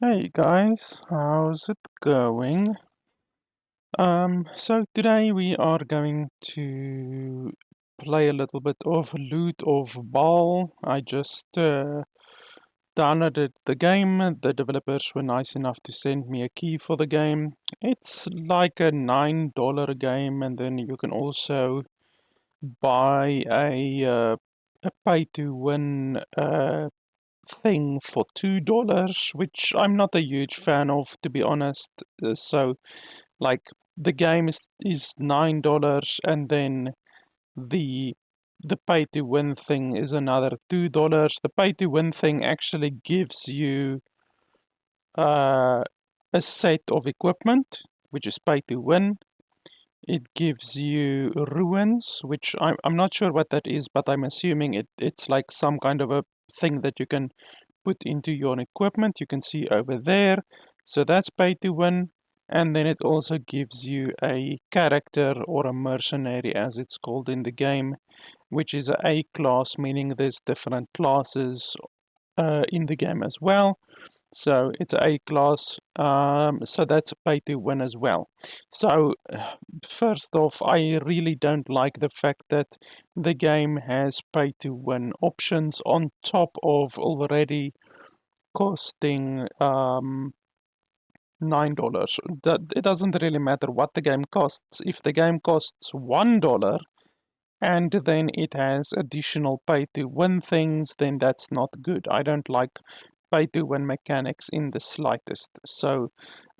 Hey guys, how's it going? So today we are going to play a little bit of Loot of Baal. I just downloaded the game. The developers were nice enough to send me a key for the game. It's like a $9 game, and then you can also buy a pay-to-win thing for $2, which I'm not a huge fan of, to be honest. So, like, the game is $9, and then the the pay to win thing is another $2. The pay to win thing actually gives you uh, a set of equipment, which is pay to win. It gives you ruins, which I'm not sure what that is, but I'm assuming it's like some kind of a thing that you can put into your equipment. You can see over there. So that's pay to win. And then it also gives you a character or a mercenary, as it's called in the game, which is a class, meaning there's different classes in the game as well. So it's a class, so that's pay to win as well. So first off, I really don't like the fact that the game has pay to win options on top of already costing $9. That it doesn't really matter what the game costs. If the game costs $1 and then it has additional pay to win things, then that's not good. I don't like pay to win mechanics in the slightest. So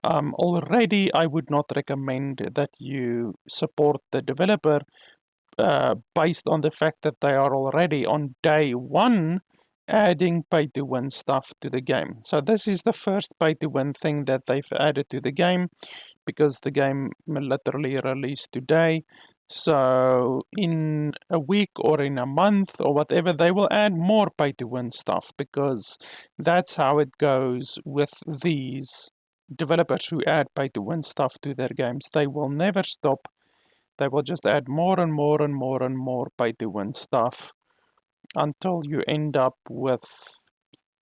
already I would not recommend that you support the developer based on the fact that they are already on day one adding pay to win stuff to the game. So this is the first pay to win thing that they've added to the game because the game literally released today. So in a week or in a month or whatever, they will add more pay to win stuff because that's how it goes with these developers who add pay to win stuff to their games. They will never stop. They will just add more and more and more and more pay to win stuff until you end up with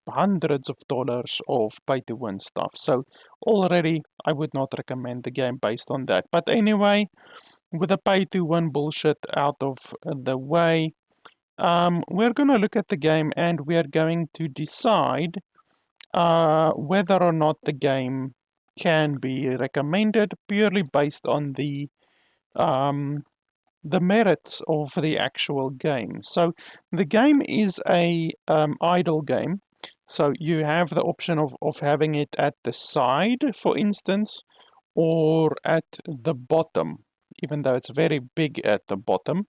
hundreds of dollars of pay to win stuff. So already I would not recommend the game based on that. But anyway, with the pay to win bullshit out of the way, we're going to look at the game and we're going to decide whether or not the game can be recommended purely based on um, the merits of the actual game. So the game is a idle game. So you have the option of having it at the side, for instance, or at the bottom, even though it's very big at the bottom.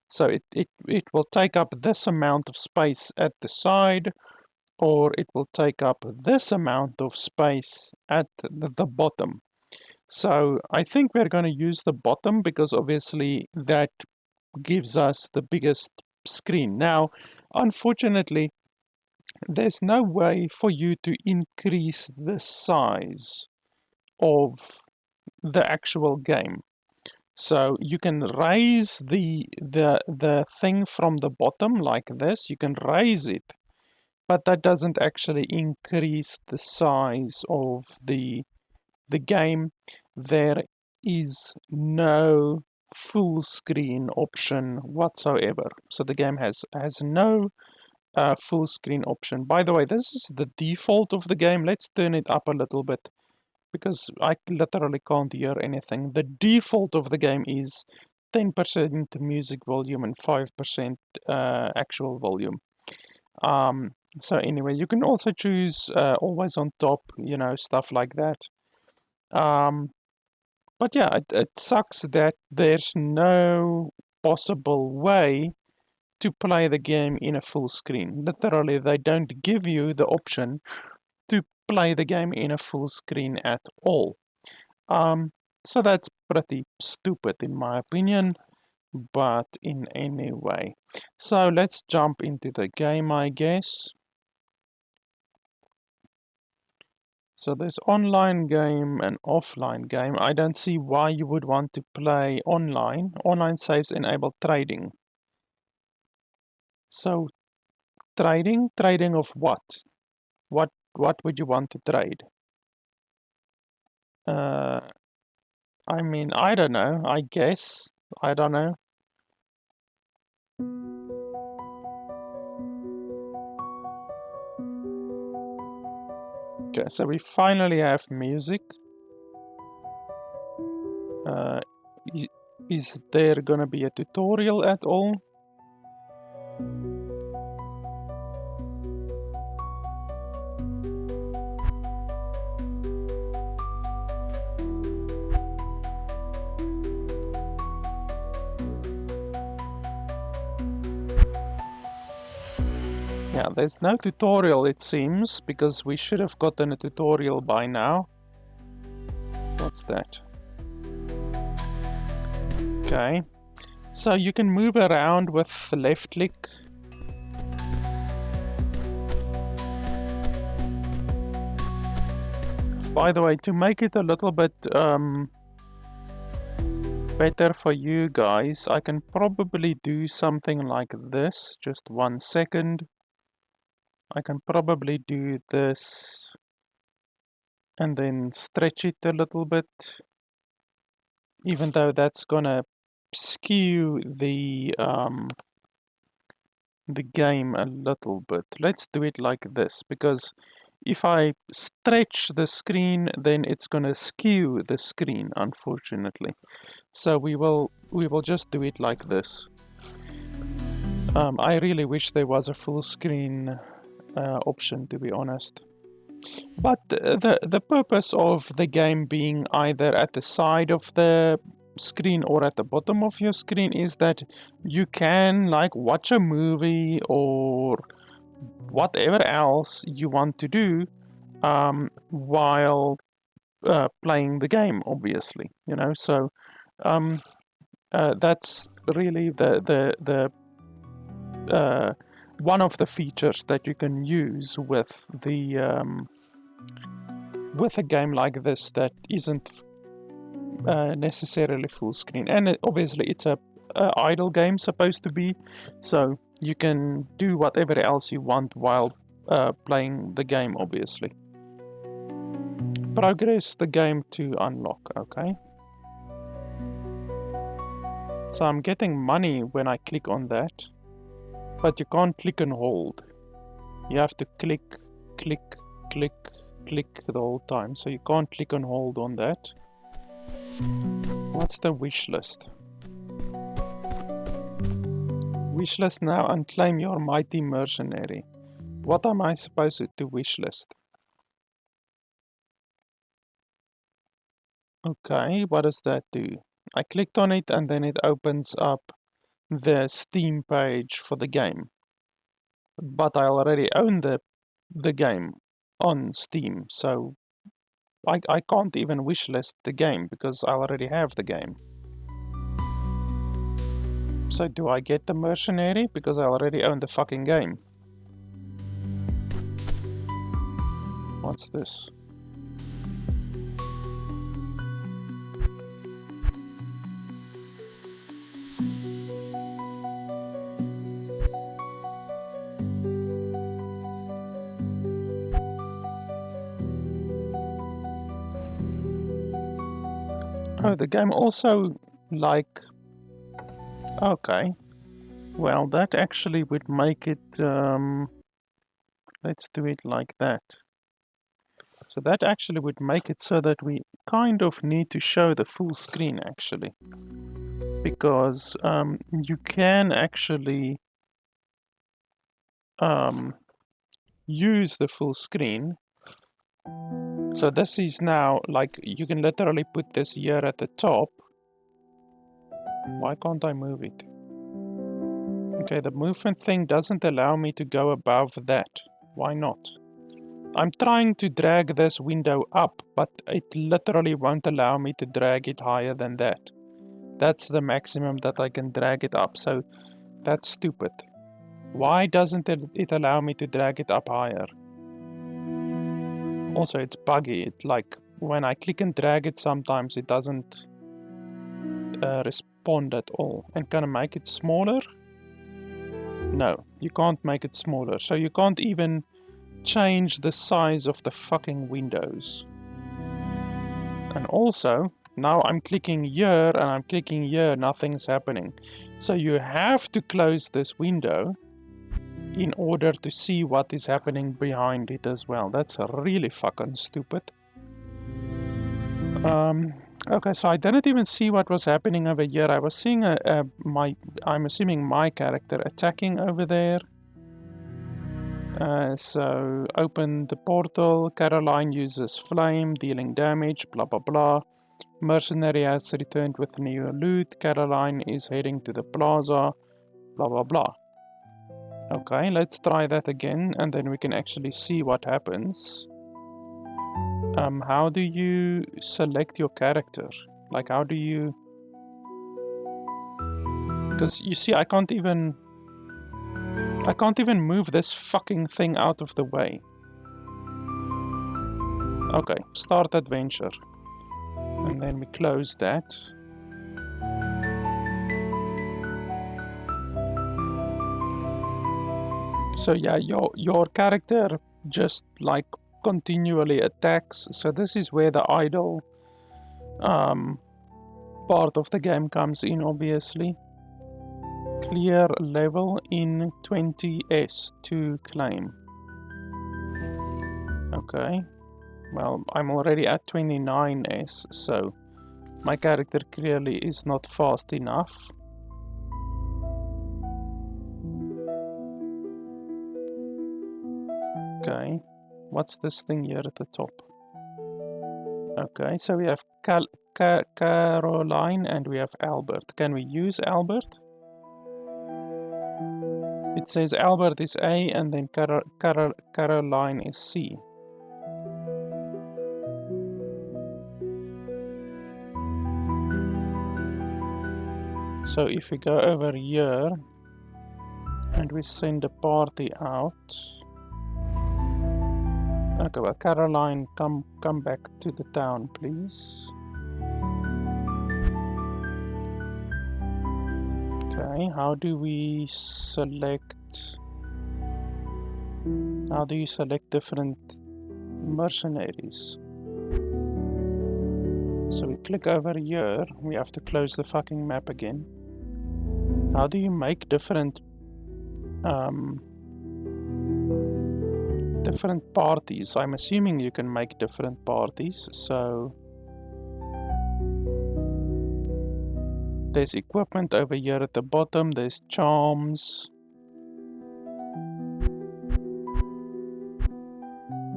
So it will take up this amount of space at the side, or it will take up this amount of space at the bottom. So I think we're going to use the bottom because obviously that gives us the biggest screen. Now, unfortunately, there's no way for you to increase the size of the actual game. So you can raise the thing from the bottom like this. You can raise it, but that doesn't actually increase the size of the game. There is no full screen option whatsoever. So the game has no full screen option. By the way, this is the default of the game. Let's turn it up a little bit because I literally can't hear anything. The default of the game is 10% music volume and 5% actual volume. So anyway, you can also choose always on top, stuff like that. Um, but yeah, it sucks that there's no possible way to play the game in a full screen. Literally, they don't give you the option to play the game in a full screen at all. Um, so that's pretty stupid in my opinion, but in any way. So let's jump into the game, I guess. So there's online game and offline game. I don't see why you would want to play online. Online saves enable trading. So trading of what? What would you want to trade? I mean, I don't know. I guess. I don't know. Okay, so we finally have music. Uh, is there gonna be a tutorial at all? Yeah, there's no tutorial it seems, because we should have gotten a tutorial by now. What's that? Okay. So you can move around with the left click. By the way, to make it a little bit better for you guys, I can probably do something like this. Just 1 second. I can probably do this and then stretch it a little bit, even though that's gonna skew the game a little bit. Let's do it like this, because if I stretch the screen, then it's gonna skew the screen, unfortunately. So we will just do it like this. I really wish there was a full screen option, to be honest. But the purpose of the game being either at the side of the screen or at the bottom of your screen is that you can like watch a movie or whatever else you want to do while playing the game, obviously, you know. So that's really the one of the features that you can use with a game like this that isn't necessarily full screen. And obviously it's a idle game supposed to be, so you can do whatever else you want while playing the game, obviously. Progress the game to unlock, okay. So I'm getting money when I click on that, but you can't click and hold. You have to click, click, click, click the whole time, so you can't click and hold on that. What's the wish list? Wish list now and claim your mighty mercenary. What am I supposed to wish list? Okay, what does that do? I clicked on it and then it opens up the Steam page for the game. But I already own the game on Steam, so I can't even wishlist the game because I already have the game. So do I get the mercenary because I already own the fucking game? What's this? Oh, the game also, like... Okay. Well, that actually would make it... let's do it like that. So that actually would make it so that we kind of need to show the full screen, actually. Because you can actually use the full screen. So this is now, like, you can literally put this here at the top. Why can't I move it? Okay, the movement thing doesn't allow me to go above that. Why not? I'm trying to drag this window up, but it literally won't allow me to drag it higher than that. That's the maximum that I can drag it up, so that's stupid. Why doesn't it allow me to drag it up higher? Also, it's buggy. It, like, when I click and drag it, sometimes it doesn't respond at all. And can I make it smaller? No, you can't make it smaller. So you can't even change the size of the fucking windows. And also, now I'm clicking here and I'm clicking here, nothing's happening. So you have to close this window in order to see what is happening behind it as well. That's really fucking stupid. Okay, so I didn't even see what was happening over here. I was seeing I'm assuming my character attacking over there. So open the portal. Caroline uses flame, dealing damage, blah blah blah. Mercenary has returned with new loot. Caroline is heading to the plaza, blah blah blah. Okay, let's try that again, and then we can actually see what happens. How do you select your character? Like, how do you... Because you see, I can't even move this fucking thing out of the way. Okay, start adventure. And then we close that. So yeah, your character just like continually attacks. So this is where the idle part of the game comes in, obviously. Clear level in 20s to claim. Okay. Well, I'm already at 29s, so my character clearly is not fast enough. Okay. What's this thing here at the top? Okay, so we have Caroline and we have Albert. Can we use Albert? It says Albert is A and then Caroline is C. So if we go over here and we send a party out. Okay, well, Caroline, come back to the town, please. Okay, how do we select... How do you select different mercenaries? So we click over here, we have to close the fucking map again. How do you make different parties? I'm assuming you can make different parties, so... There's equipment over here at the bottom, there's charms.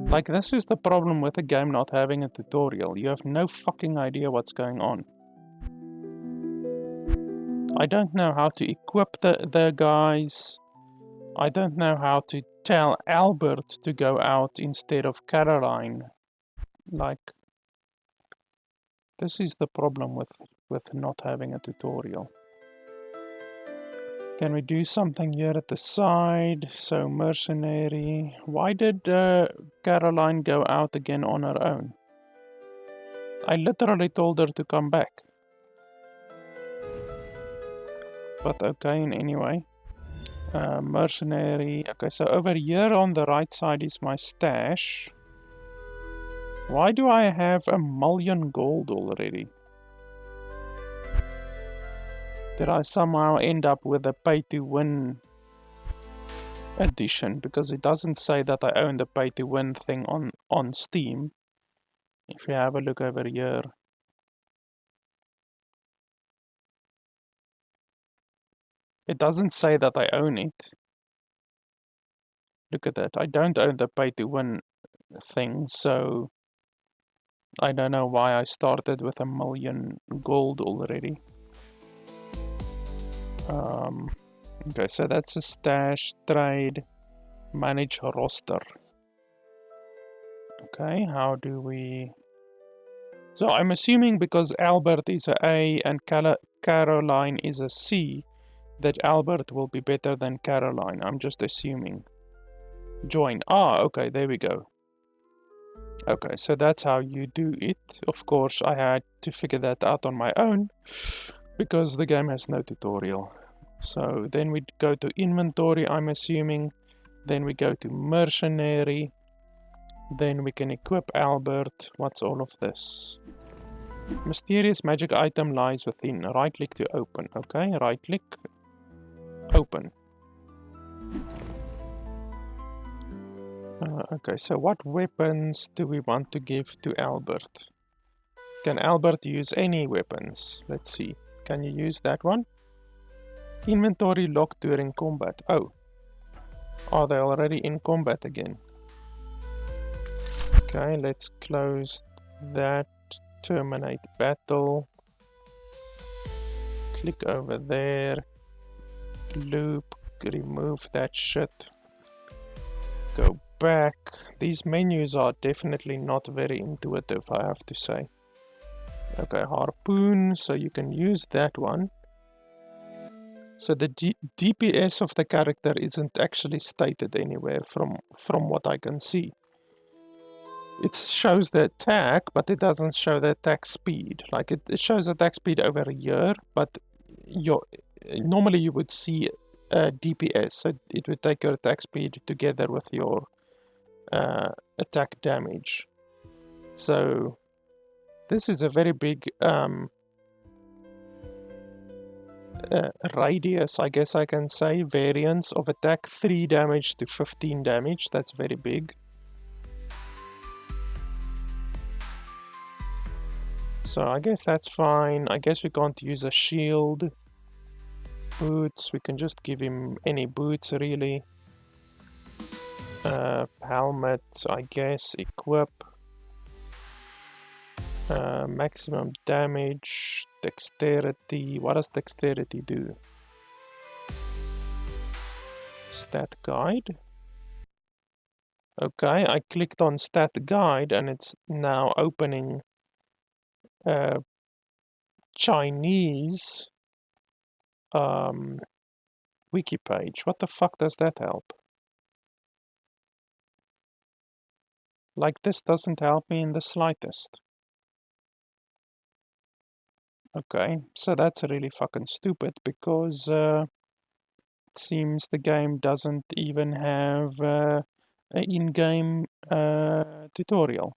Like, this is the problem with the game not having a tutorial. You have no fucking idea what's going on. I don't know how to equip the guys. I don't know how to tell Albert to go out instead of Caroline. Like, this is the problem with not having a tutorial. Can we do something here at the side? So, mercenary. Why did Caroline go out again on her own? I literally told her to come back. But okay, anyway. Mercenary. Okay, so over here on the right side is my stash. Why do I have 1,000,000 gold already? Did I somehow end up with a pay-to-win edition? Because it doesn't say that I own the pay-to-win thing on Steam. If you have a look over here. It doesn't say that I own it. Look at that. I don't own the pay-to-win thing, so... I don't know why I started with 1,000,000 gold already. Okay, so that's a stash, trade, manage roster. Okay, how do we... So I'm assuming because Albert is a A and Caroline is a C, that Albert will be better than Caroline. I'm just assuming. Join. Ah, okay, there we go. Okay, so that's how you do it. Of course, I had to figure that out on my own, because the game has no tutorial. So then we go to inventory, I'm assuming. Then we go to mercenary. Then we can equip Albert. What's all of this? Mysterious magic item lies within. Right click to open. Okay, right click. Open. Okay, so what weapons do we want to give to Albert? Can Albert use any weapons? Let's see. Can you use that one? Inventory locked during combat. Oh. Are they already in combat again? Okay, let's close that. Terminate battle. Click over there. Loop. Remove that shit. Go back. These menus are definitely not very intuitive, I have to say. Okay, harpoon, so you can use that one. So the DPS of the character isn't actually stated anywhere from what I can see. It shows the attack, but it doesn't show the attack speed. Like it shows attack speed over here, but normally you would see DPS, so it would take your attack speed together with your attack damage. So this is a very big radius, I guess I can say, variance of attack 3 damage to 15 damage. That's very big. So I guess that's fine. I guess we can't use a shield. Boots, we can just give him any boots really. Helmet, I guess, equip. Maximum damage, dexterity. What does dexterity do? Stat guide. Okay, I clicked on stat guide and it's now opening Chinese wiki page. What the fuck does that help? Like, this doesn't help me in the slightest. Okay, so that's really fucking stupid because it seems the game doesn't even have an in-game tutorial.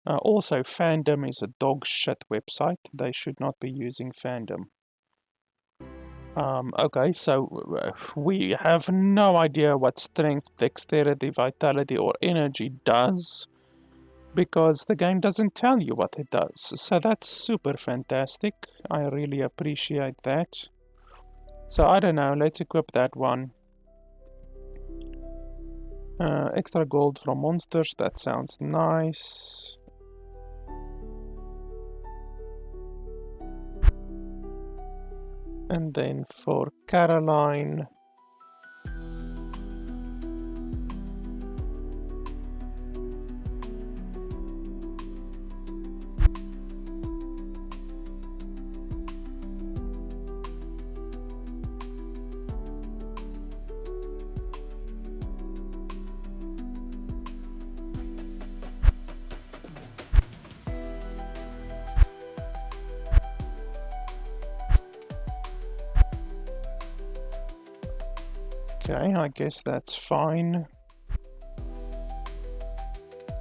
Also, Fandom is a dog shit website. They should not be using Fandom. Okay, so we have no idea what strength, dexterity, vitality, or energy does because the game doesn't tell you what it does. So that's super fantastic. I really appreciate that. So I don't know, let's equip that one. Extra gold from monsters, that sounds nice. And then for Caroline, okay, I guess that's fine.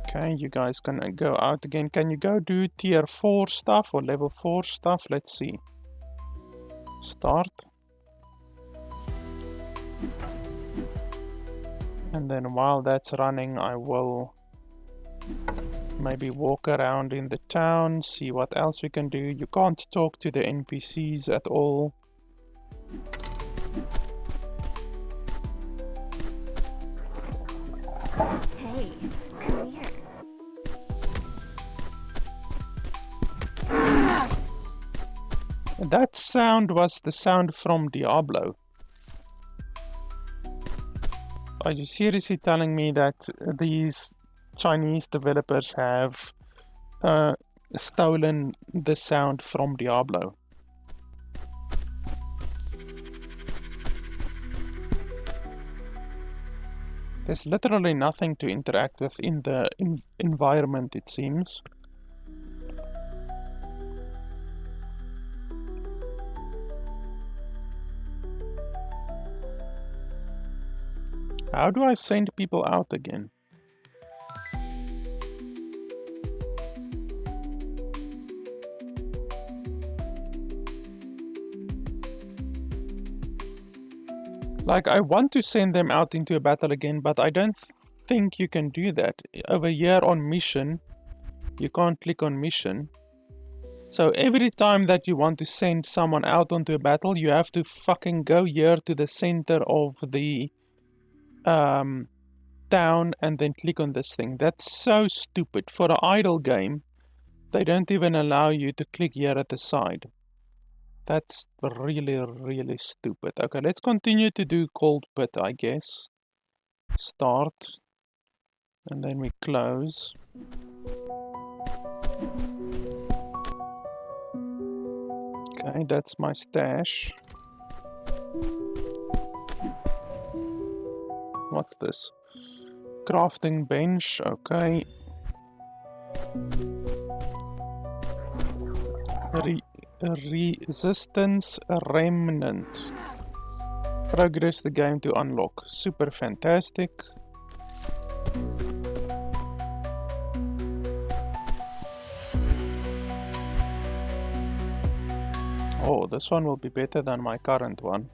Okay, you guys can go out again. Can you go do tier 4 stuff or level 4 stuff? Let's see. Start. And then while that's running, I will maybe walk around in the town, see what else we can do. You can't talk to the NPCs at all. Hey, come here. That sound was the sound from Diablo. Are you seriously telling me that these Chinese developers have stolen the sound from Diablo? There's literally nothing to interact with in the environment, it seems. How do I send people out again? Like, I want to send them out into a battle again, but I don't think you can do that. Over here on mission, you can't click on mission. So every time that you want to send someone out onto a battle, you have to fucking go here to the center of the town and then click on this thing. That's so stupid. For an idle game, they don't even allow you to click here at the side. That's really, really stupid. Okay, let's continue to do cold pit, I guess. Start. And then we close. Okay, that's my stash. What's this? Crafting bench, okay. Resistance remnant. Progress the game to unlock. Super fantastic. Oh, this one will be better than my current one.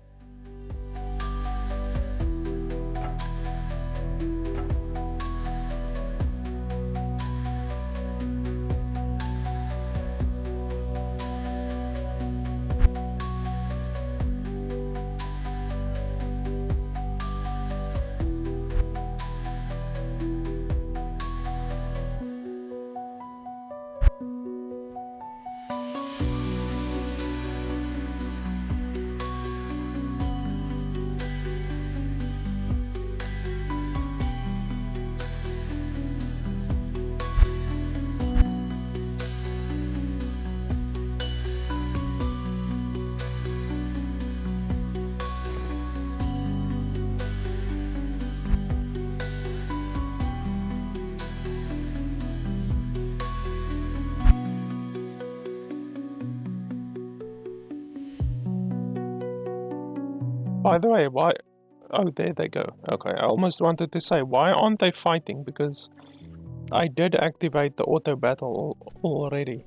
By the way, why... Oh, there they go. Okay, I almost wanted to say, why aren't they fighting? Because I did activate the auto battle already.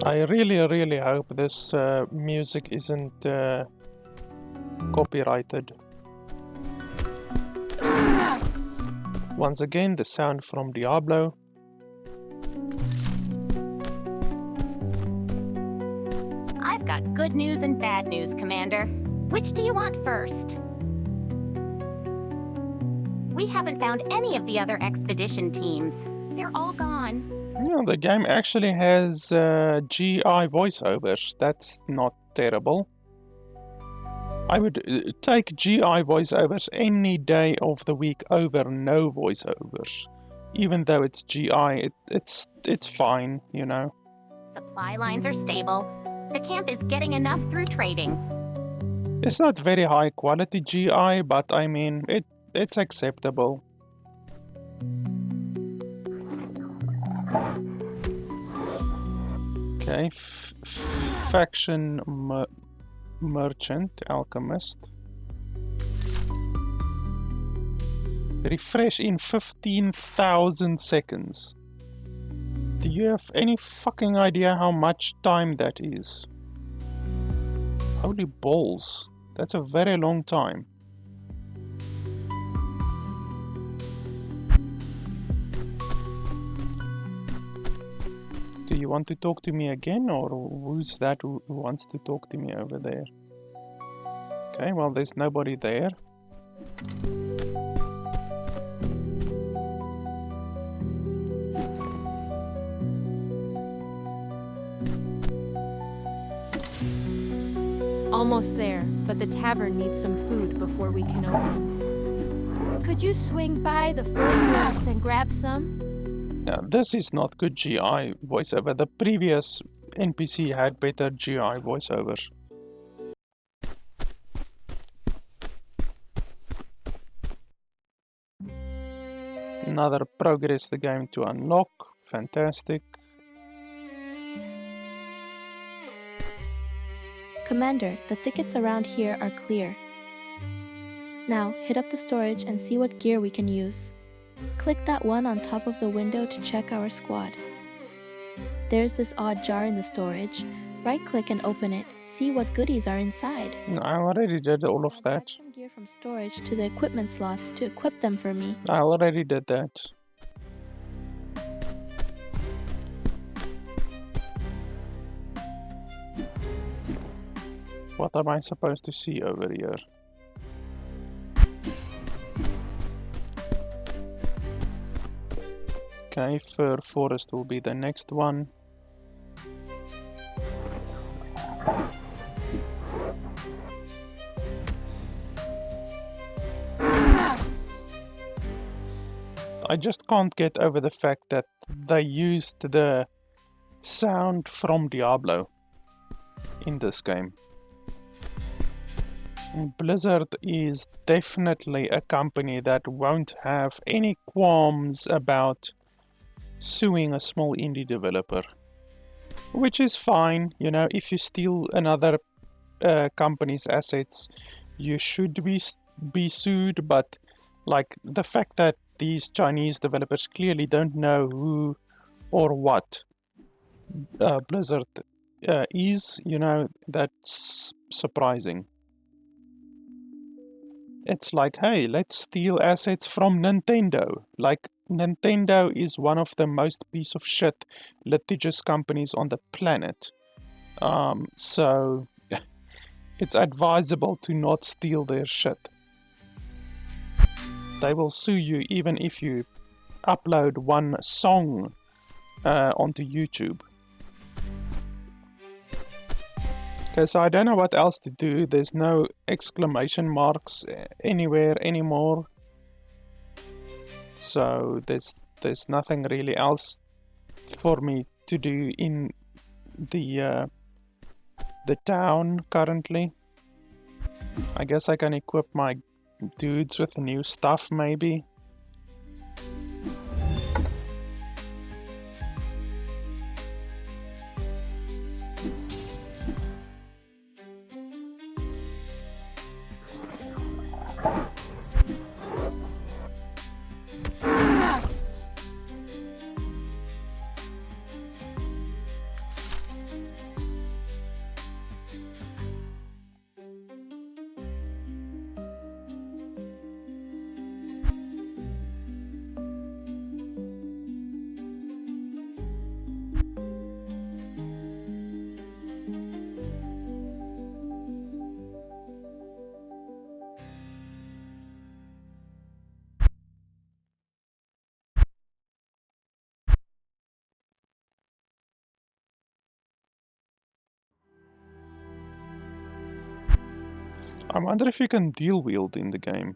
I really, really hope this music isn't copyrighted. Once again, the sound from Diablo. I've got good news and bad news, Commander. Which do you want first? We haven't found any of the other expedition teams. They're all gone. Yeah, the game actually has GI voiceovers. That's not terrible. I would take GI voiceovers any day of the week over no voiceovers. Even though it's GI, it's fine, you know. Supply lines are stable. The camp is getting enough through trading. It's not very high quality GI, but I mean, it's acceptable. Okay, faction merchant, alchemist. Refresh in 15,000 seconds. Do you have any fucking idea how much time that is? Holy balls. That's a very long time. Do you want to talk to me again, or who's that who wants to talk to me over there? Okay, well, there's nobody there. Almost there, but the tavern needs some food before we can open. Could you swing by the food forest and grab some? Yeah, this is not good GI voiceover. The previous NPC had better GI voiceovers. Another progress the game to unlock. Fantastic. Commander, the thickets around here are clear. Now, hit up the storage and see what gear we can use. Click that one on top of the window to check our squad. There's this odd jar in the storage. Right-click and open it. See what goodies are inside. No, I already did all of Now that. drag some gear from storage to the equipment slots to equip them for me. I already did that. What am I supposed to see over here? Okay, fir forest will be the next one. I just can't get over the fact that they used the sound from Diablo in this game. Blizzard is definitely a company that won't have any qualms about suing a small indie developer. Which is fine, you know, if you steal another company's assets, you should be sued, but like the fact that these Chinese developers clearly don't know who or what Blizzard is, you know, that's surprising. It's like, hey, let's steal assets from Nintendo. Like, Nintendo is one of the most piece of shit litigious companies on the planet. So it's advisable to not steal their shit. They will sue you even if you upload one song onto YouTube. Okay, so I don't know what else to do. There's no exclamation marks anywhere anymore. So there's nothing really else for me to do in the town currently. I guess I can equip my dudes with new stuff maybe. I wonder if you can dual wield in the game.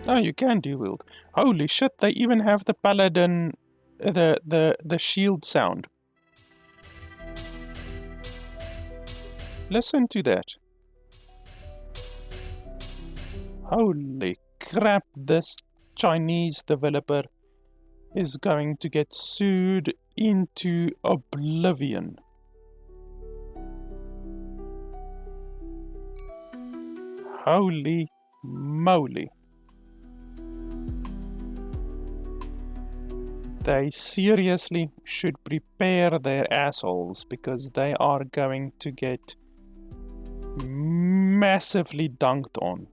Oh, you can dual wield. Holy shit, they even have the paladin, the shield sound. Listen to that. Holy crap, this Chinese developer is going to get sued into oblivion. Holy moly. They seriously should prepare their assholes because they are going to get massively dunked on.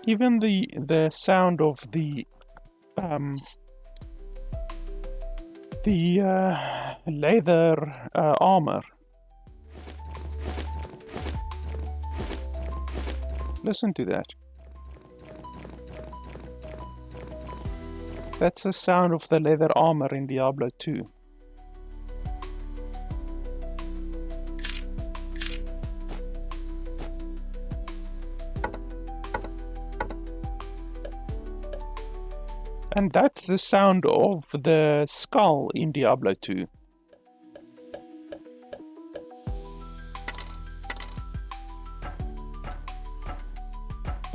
Even the sound of the leather armor. Listen to that. That's the sound of the leather armor in Diablo 2. And that's the sound of the skull in Diablo 2.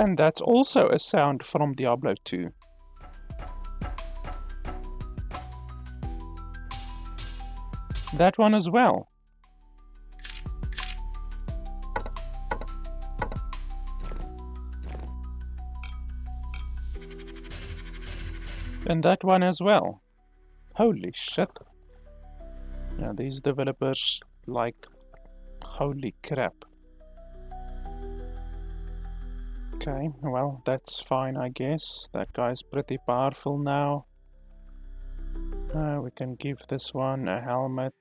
And that's also a sound from Diablo 2. That one as well. And that one as well. Holy shit. Yeah, these developers, like, holy crap. Okay, well, that's fine, I guess. That guy's pretty powerful now. We can give this one a helmet.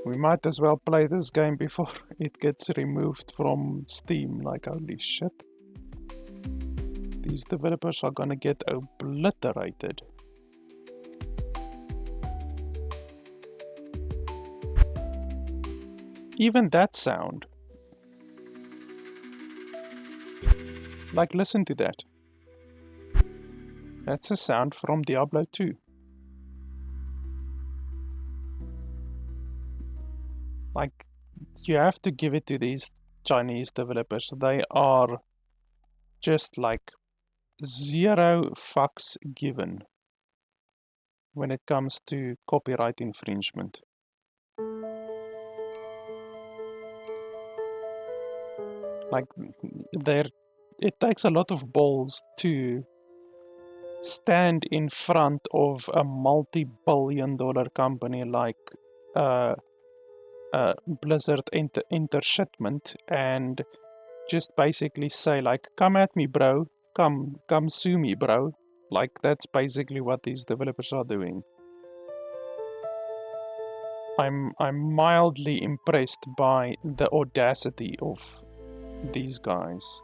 We might as well play this game before it gets removed from Steam, like, holy shit. These developers are gonna get obliterated. Even that sound. Like, listen to that. That's a sound from Diablo 2. Like, you have to give it to these Chinese developers. They are just like zero fucks given when it comes to copyright infringement. Like, it takes a lot of balls to stand in front of a multi-billion-dollar company like Blizzard Intershipment and just basically say, like, come at me, bro, come sue me, bro. Like, that's basically what these developers are doing. I'm mildly impressed by the audacity of these guys.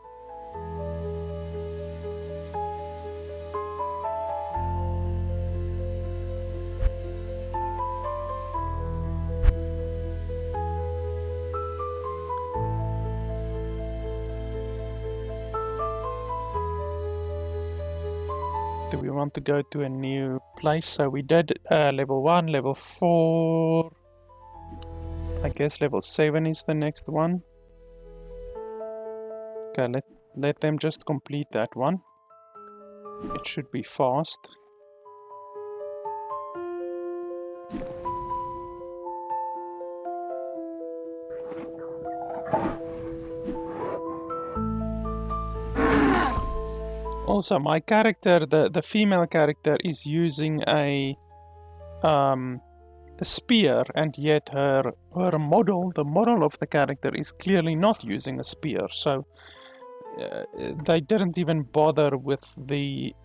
Do we want to go to a new place? So we did level 1, level 4. I guess level 7 is the next one. Okay, let them just complete that one. It should be fast. Also, my character, the female character, is using a spear, and yet her model, the model of the character, is clearly not using a spear. So they didn't even bother with the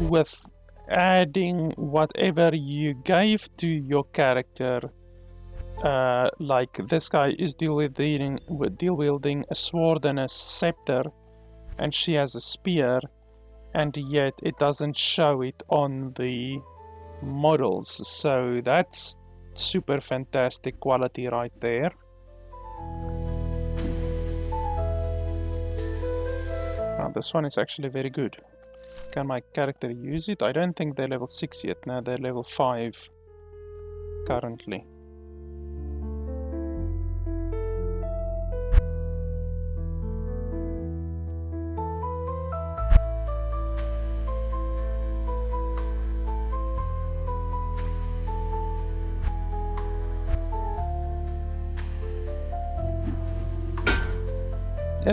with adding whatever you gave to your character. Like, this guy is dual wielding a sword and a scepter, and she has a spear, and yet it doesn't show it on the models. So that's super fantastic quality right there. Now this one is actually very good. Can my character use it? I don't think they're level 6 yet. No, they're level 5 currently.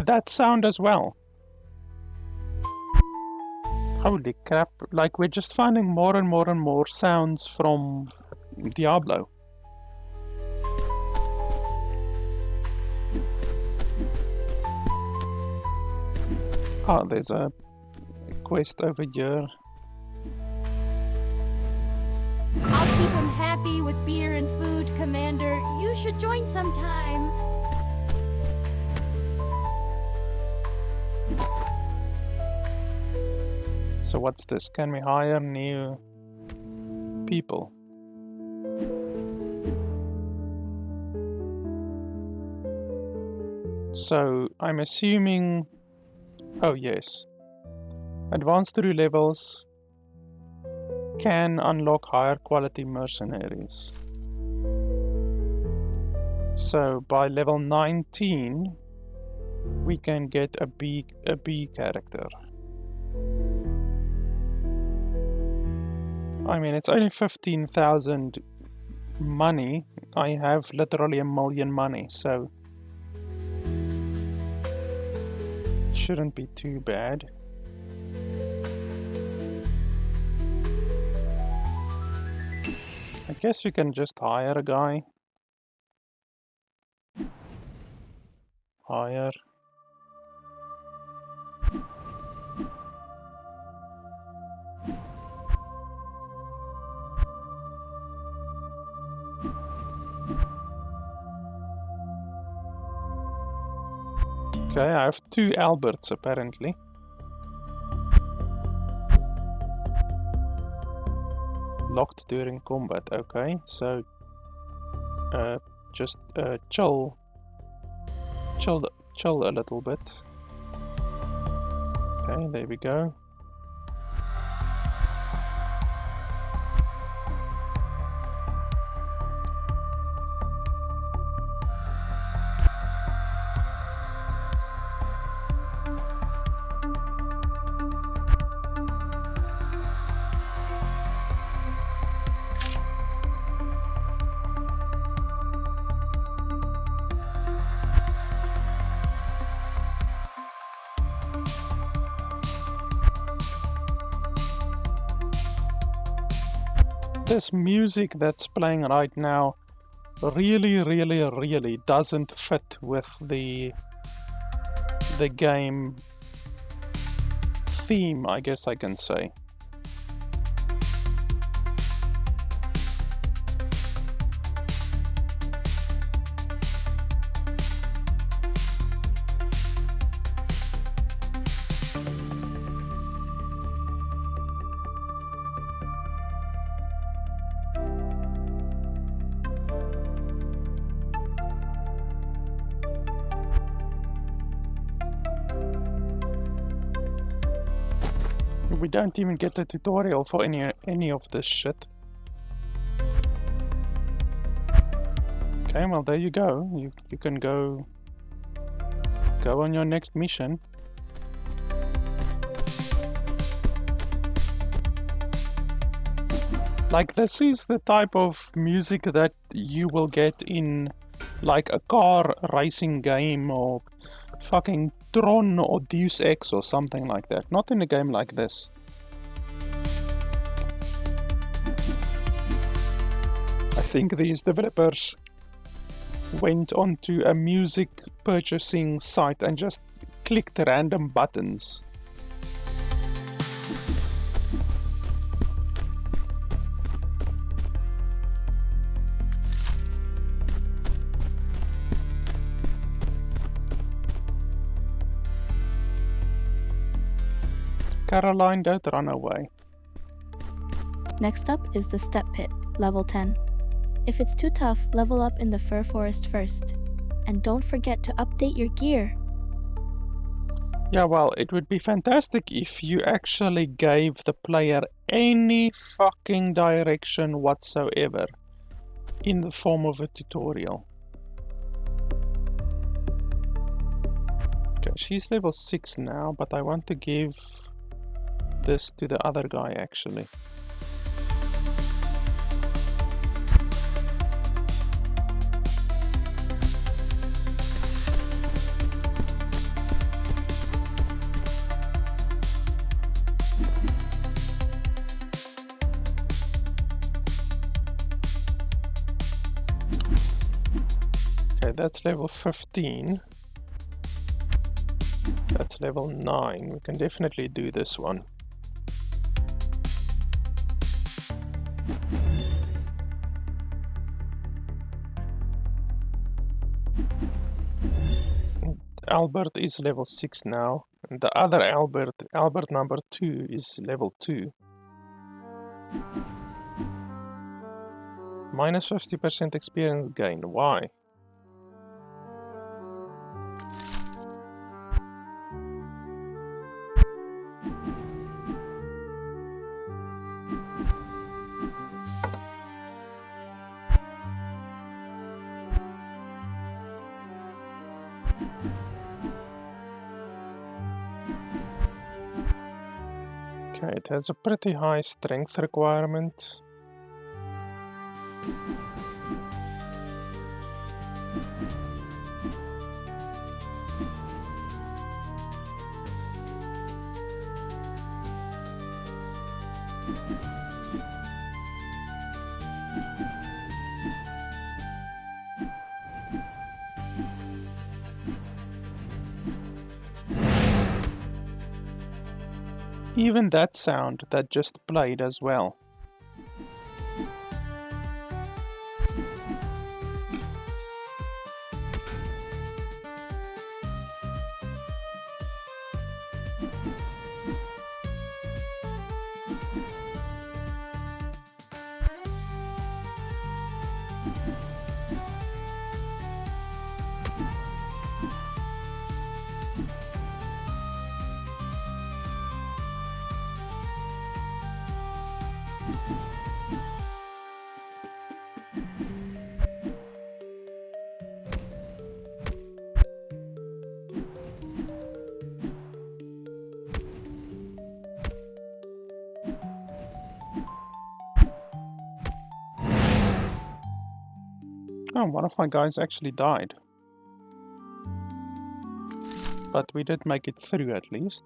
That sound as well. Holy crap, like, we're just finding more and more and more sounds from Diablo. Oh, there's a quest over here. I'll keep him happy with beer and food, Commander. You should join sometime. So what's this? Can we hire new people? So I'm assuming... Oh yes. Advanced through levels can unlock higher quality mercenaries. So by level 19 we can get a B character. I mean, it's only 15,000 money. I have literally 1,000,000 money, so shouldn't be too bad. I guess we can just hire a guy. Hire. Okay, I have 2 Alberts apparently. Locked during combat. Okay, so just chill a little bit. Okay, there we go. This music that's playing right now really doesn't fit with the game theme, I guess I can say. We don't even get a tutorial for any of this shit. Okay, well there you go. You can go on your next mission. Like, this is the type of music that you will get in like a car racing game or fucking Tron or Deus Ex or something like that. Not in a game like this. I think these developers went onto a music purchasing site and just clicked random buttons. Caroline, don't run away. Next up is the Step Pit, level 10. If it's too tough, level up in the Fir Forest first. And don't forget to update your gear. Yeah, well, it would be fantastic if you actually gave the player any fucking direction whatsoever in the form of a tutorial. Okay, she's level 6 now, but I want to give this to the other guy actually. Okay, that's level 15. That's level 9. We can definitely do this one. Albert is level 6 now, and the other Albert number 2, is level 2. Minus 50% experience gain. Why? Okay, it has a pretty high strength requirement. Even that sound that just played as well. Oh, one of my guys actually died. But we did make it through at least.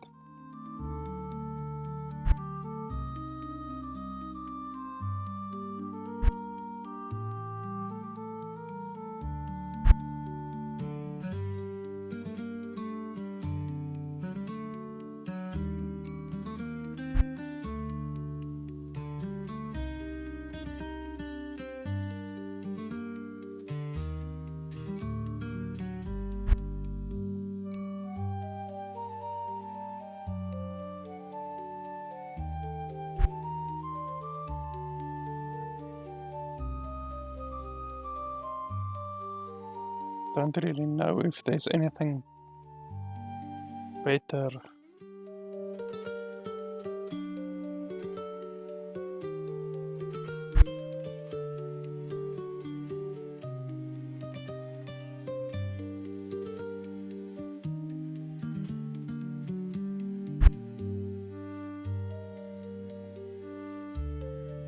Don't really know if there's anything better.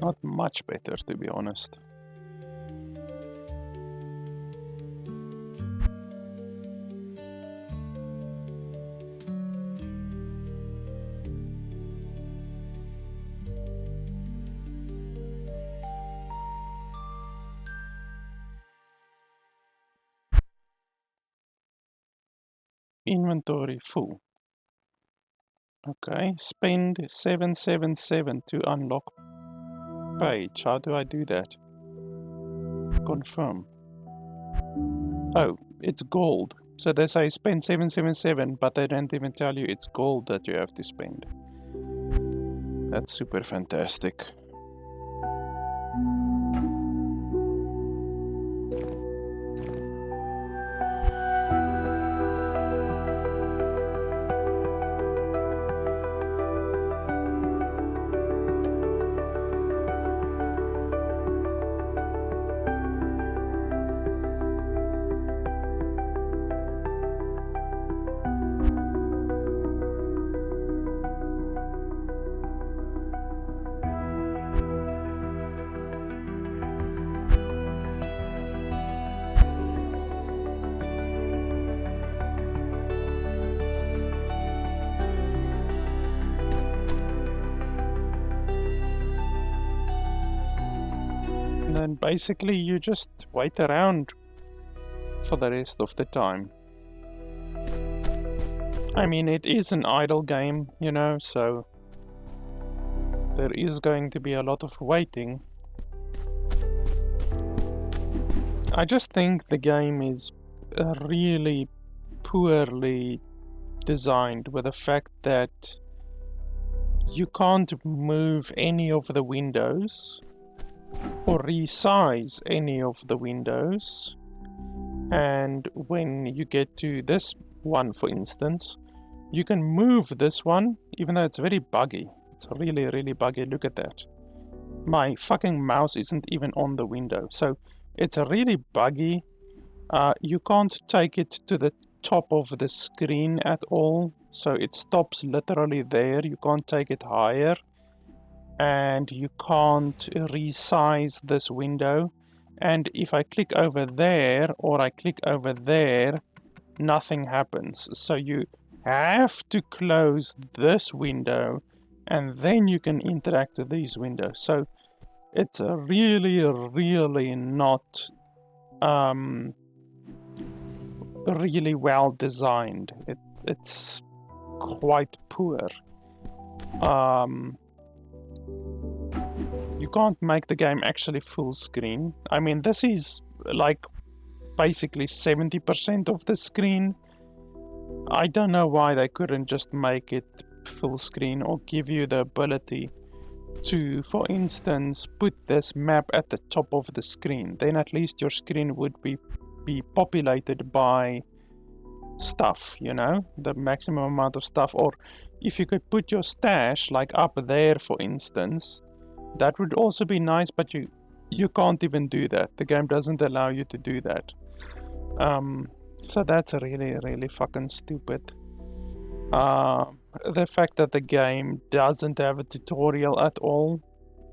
Not much better, to be honest. Inventory full. Okay, spend 777 to unlock page. How do I do that? Confirm. Oh, it's gold. So they say spend 777, but they don't even tell you it's gold that you have to spend. That's super fantastic. And then basically you just wait around for the rest of the time. I mean, it is an idle game, you know, so there is going to be a lot of waiting. I just think the game is really poorly designed, with the fact that you can't move any of the windows or resize any of the windows. And when you get to this one, for instance, you can move this one, even though it's very buggy. It's really, really buggy. Look at that. My fucking mouse isn't even on the window. So it's really buggy. You can't take it to the top of the screen at all. So it stops literally there. You can't take it higher. And you can't resize this window. And if I click over there or I click over there, nothing happens. So you have to close this window and then you can interact with these windows. So it's a really not really well designed. It's quite poor. You can't make the game actually full screen. I mean, this is like basically 70% of the screen. I don't know why they couldn't just make it full screen or give you the ability to, for instance, put this map at the top of the screen. Then at least your screen would be populated by stuff, you know, the maximum amount of stuff. Or if you could put your stash like up there, for instance, that would also be nice, but you can't even do that. The game doesn't allow you to do that. So that's really fucking stupid. The fact that the game doesn't have a tutorial at all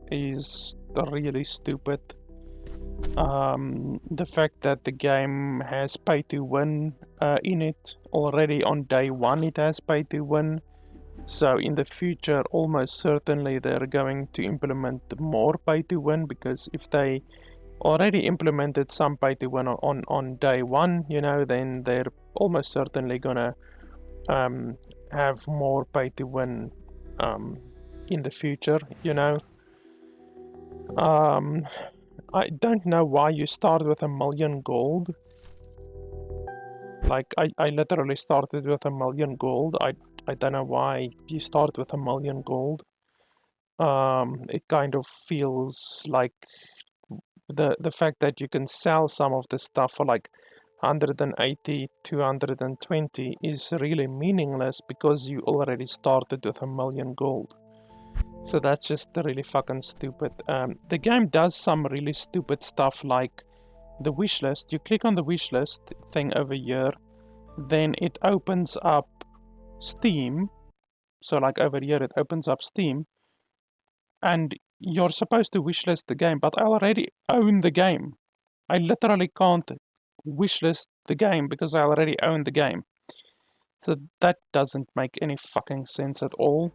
is really stupid. The fact that the game has pay to win in it already on day one, it has pay to win. So in the future, almost certainly they're going to implement more pay to win, because if they already implemented some pay to win on day one, you know, then they're almost certainly gonna have more pay to win in the future, you know. I don't know why you start with 1,000,000 gold. Like, I literally started with 1,000,000 gold. I don't know why you start with 1,000,000 gold. It kind of feels like the fact that you can sell some of the stuff for like 180, 220 is really meaningless because you already started with 1,000,000 gold. So that's just really fucking stupid. The game does some really stupid stuff like the wish list. You click on the wish list thing over here, then it opens up Steam. So like over here, it opens up Steam, and you're supposed to wishlist the game, but I already own the game. I literally can't wishlist the game because I already own the game. So that doesn't make any fucking sense at all.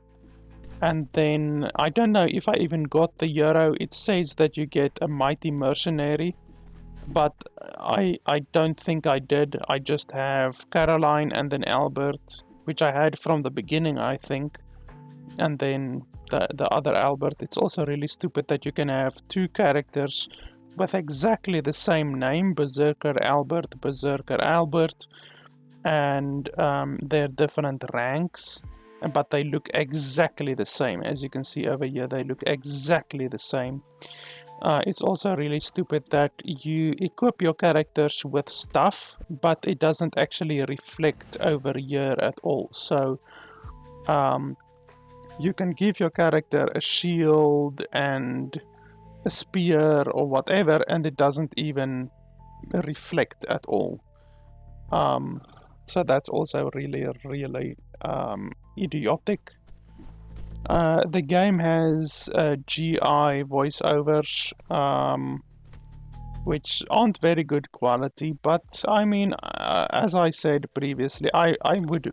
And then I don't know if I even got the euro. It says that you get a mighty mercenary, but I don't think I did. I just have Caroline and then Albert, which I had from the beginning, I think. And then the other Albert. It's also really stupid that you can have two characters with exactly the same name, Berserker Albert, and they're different ranks, but they look exactly the same. As you can see over here, they look exactly the same. It's also really stupid that you equip your characters with stuff, but it doesn't actually reflect over here at all. So you can give your character a shield and a spear or whatever, and it doesn't even reflect at all. So that's also really idiotic. The game has GI voiceovers, which aren't very good quality, but I mean, as I said previously, I would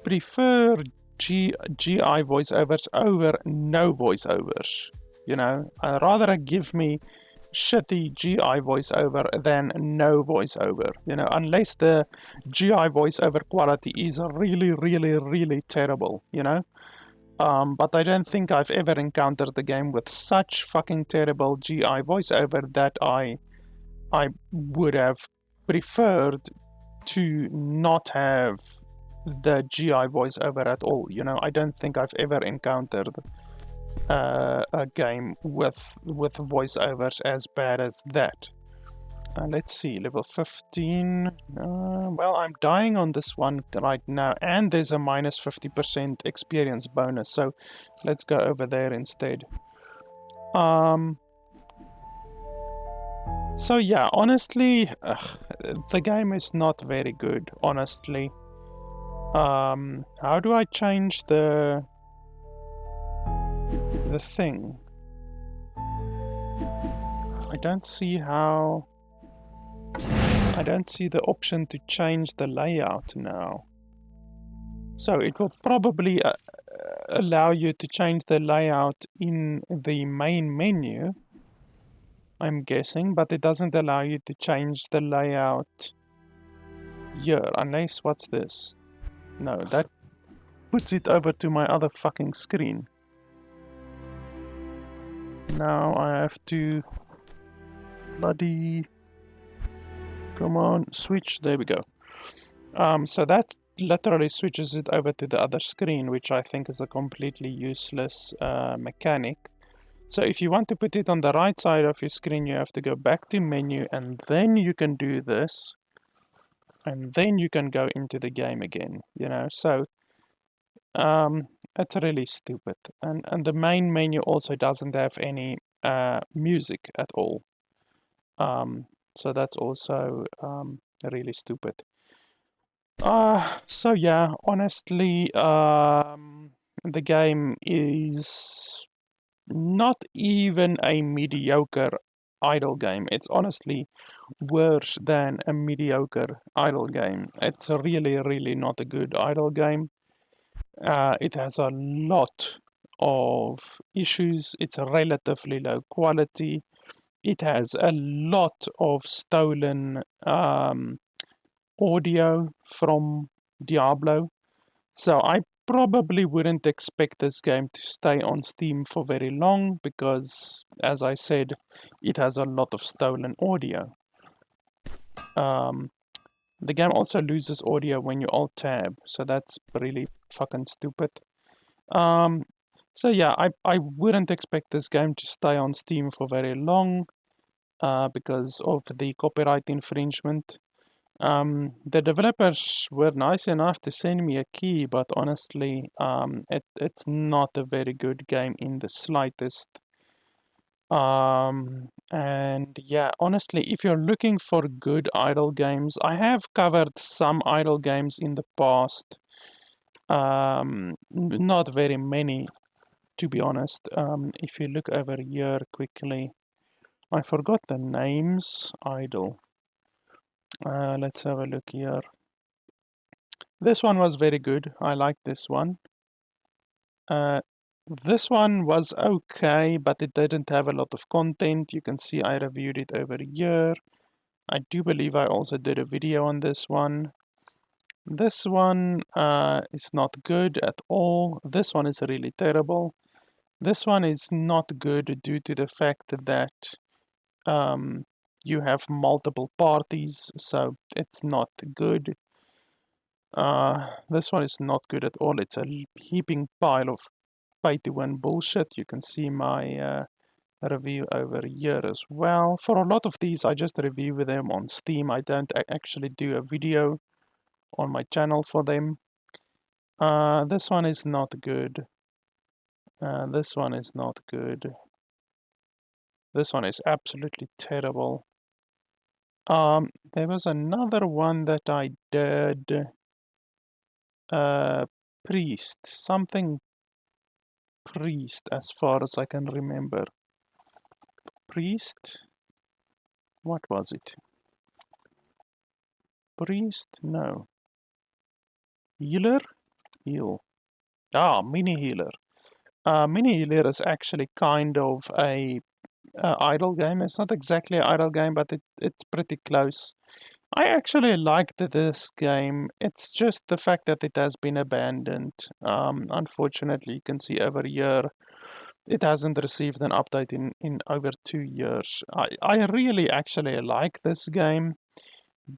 prefer GI voiceovers over no voiceovers. You know, rather give me shitty GI voiceover than no voiceover. You know, unless the GI voiceover quality is really terrible. You know. But I don't think I've ever encountered a game with such fucking terrible GI voiceover that I would have preferred to not have the GI voiceover at all. You know, I don't think I've ever encountered a game with voiceovers as bad as that. Let's see, level 15. Well, I'm dying on this one right now, and there's a minus 50% experience bonus, so let's go over there instead. So yeah, honestly, the game is not very good, honestly. How do I change the thing? I don't see how... I don't see the option to change the layout now. So it will probably allow you to change the layout in the main menu, I'm guessing, but it doesn't allow you to change the layout here, unless, what's this? No, that puts it over to my other fucking screen. Now I have to bloody... Come on, switch, there we go. So that literally switches it over to the other screen, which I think is a completely useless mechanic. So if you want to put it on the right side of your screen, you have to go back to menu, and then you can do this, and then you can go into the game again, you know. So it's really stupid. And the main menu also doesn't have any music at all. So that's also really stupid. So yeah, honestly, the game is not even a mediocre idle game. It's honestly worse than a mediocre idle game. It's a really, really not a good idle game. It has a lot of issues. It's a relatively low quality. It has a lot of stolen audio from Diablo. So I probably wouldn't expect this game to stay on Steam for very long because, as I said, it has a lot of stolen audio. The game also loses audio when you alt tab, so that's really fucking stupid. Um, so yeah, I wouldn't expect this game to stay on Steam for very long because of the copyright infringement. The developers were nice enough to send me a key, but honestly, it's not a very good game in the slightest. And yeah, honestly, if you're looking for good idle games, I have covered some idle games in the past. Not very many, to be honest. If you look over here quickly, I forgot the names. Idle. Let's have a look here. This one was very good. I like this one. This one was okay, but it didn't have a lot of content. You can see I reviewed it over here. I do believe I also did a video on this one. This one is not good at all. This one is really terrible. This one is not good due to the fact that you have multiple parties, so it's not good. This one is not good at all. It's a heaping pile of pay-to-win bullshit. You can see my review over here as well. For a lot of these, I just review them on Steam. I don't actually do a video on my channel for them. This one is not good. This one is not good. This one is absolutely terrible. There was another one that I did. Priest. Something priest, as far as I can remember. Priest? What was it? Priest? No. Healer? Heal. Ah, mini healer. Mini healer is actually kind of a idle game. It's not exactly an idle game, but it's pretty close. I actually liked this game. It's just the fact that it has been abandoned. Unfortunately, you can see over here it hasn't received an update in over 2 years. I really actually like this game,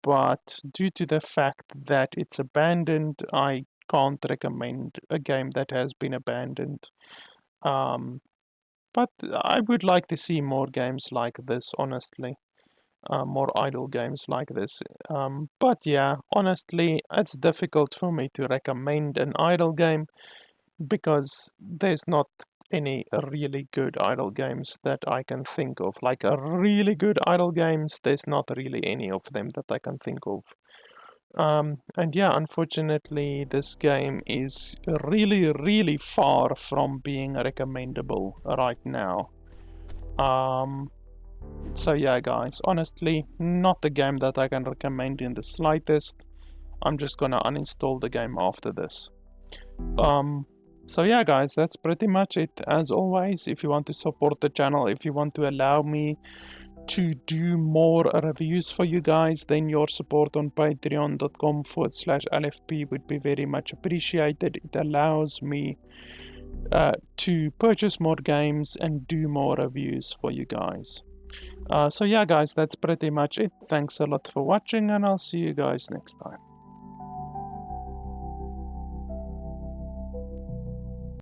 but due to the fact that it's abandoned, I can't recommend a game that has been abandoned. But I would like to see more games like this, honestly. More idle games like this. But yeah, honestly, it's difficult for me to recommend an idle game because there's not any really good idle games that I can think of. Like a really good idle games, there's not really any of them that I can think of. And yeah, unfortunately, this game is really, really far from being recommendable right now. So yeah, guys, honestly, not a game that I can recommend in the slightest. I'm just gonna uninstall the game after this. So yeah, guys, that's pretty much it. As always, if you want to support the channel, if you want to allow me to do more reviews for you guys, then your support on patreon.com/LFP would be very much appreciated. It allows me to purchase more games and do more reviews for you guys. So yeah, guys, that's pretty much it. Thanks a lot for watching, and I'll see you guys next time.